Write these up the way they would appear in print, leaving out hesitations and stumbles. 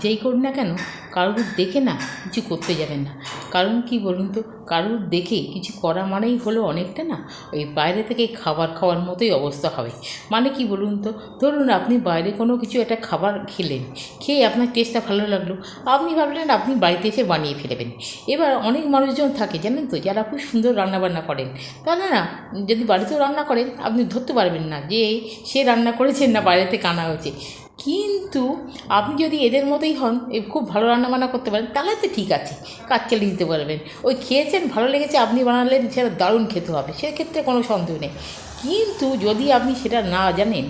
যেই করুন না কেন কারুর দেখে না কিছু করতে যাবেন না। কারণ কি বলুন তো, কারুর দেখে কিছু করা মানেই হলো অনেকটা না ওই বাইরে থেকে খাবার খাওয়ার মতোই অবস্থা হবে। মানে কি বলুন তো, ধরুন আপনি বাইরে কোনো কিছু একটা খাবার খেলেন, খেয়ে আপনার টেস্টটা ভালো লাগলো, আপনি ভাবলেন আপনি বাড়িতে এসে বানিয়ে ফেলবেন। এবার অনেক মানুষজন থাকে জানেন তো, যারা খুব সুন্দর রান্নাবান্না করেন, তাহলে না যদি বাড়িতেও রান্না করেন আপনি ধরতে পারবেন না যে সে রান্না করেছেন না বাইরে থেকে আনা হয়েছে। কিন্তু আপনি যদি এদের মতোই হন, খুব ভালো রান্নাবান্না করতে পারেন, তাহলে তো ঠিক আছে, কাজ চালিয়ে দিতে পারবেন। ওই খেয়েছেন, ভালো লেগেছে, আপনি বানালেন, সেটা দারুণ খেতে হবে, সেক্ষেত্রে কোনো সন্দেহ নেই। কিন্তু যদি আপনি সেটা না জানেন,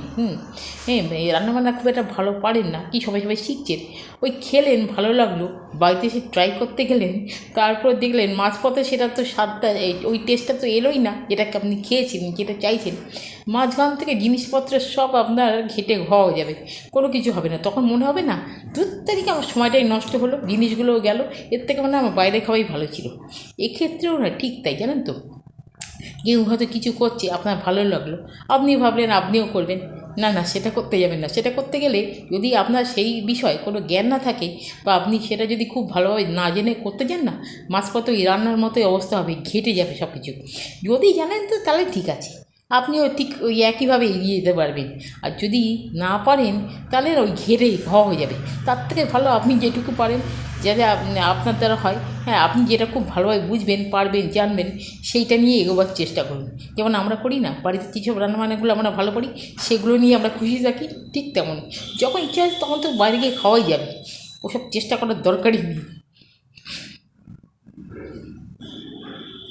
রান্নাবান্না খুব একটা ভালো পারেন না, কি সবাই সবাই শিখছেন, ওই খেলেন ভালো লাগলো, বাড়িতে এসে ট্রাই করতে গেলেন, তারপর দেখলেন মাঝপথে সেটা তো স্বাদটা ওই টেস্টটা তো এলোই না যেটাকে আপনি খেয়েছেন, যেটা চাইছেন। মাঝখান থেকে জিনিসপত্র সব আপনার ঘেটে হয়ে যাবে, কোনো কিছু হবে না। তখন মনে হবে না, দূর তারিখে আমার সময়টাই নষ্ট হলো, জিনিসগুলোও গেল, এর থেকে মানে আমার বাইরে খাওয়াই ভালো ছিল। এক্ষেত্রেও না ঠিক তাই, জানেন তো, কেউ হয়তো কিছু করছে, আপনার ভালো লাগলো, আপনি ভাবলেন আপনিও করবেন। না না, সেটা করতে যাবেন না। সেটা করতে গেলে যদি আপনার সেই বিষয়ে কোনো জ্ঞান না থাকে, বা আপনি সেটা যদি খুব ভালোভাবে না জেনে করতে যান না, মাঝপথে ওই রান্নার মতোই অবস্থা হবে, ঘেটে যাবে সব কিছু। যদি জানেন তো তাহলে ঠিক আছে, আপনিও ঠিক ওই একইভাবে এগিয়ে যেতে পারবেন। আর যদি না পারেন, তাহলে ওই ঘেরে হয়ে যাবে। তার থেকে ভালো আপনি যেটুকু পারেন, যাতে আপনার দ্বারা হয়, হ্যাঁ, আপনি যেটা খুব ভালোভাবে বুঝবেন, পারবেন, জানবেন, সেইটা নিয়ে এগোবার চেষ্টা করুন। যেমন আমরা করি না, বাড়িতে যেসব রান্নাবান্নাগুলো আমরা ভালো করি, সেগুলো নিয়ে আমরা খুশি থাকি, ঠিক তেমন যখন ইচ্ছা হয় তখন তো বাইরে গিয়ে খাওয়াই যাবে, ওসব চেষ্টা করার দরকারই নেই।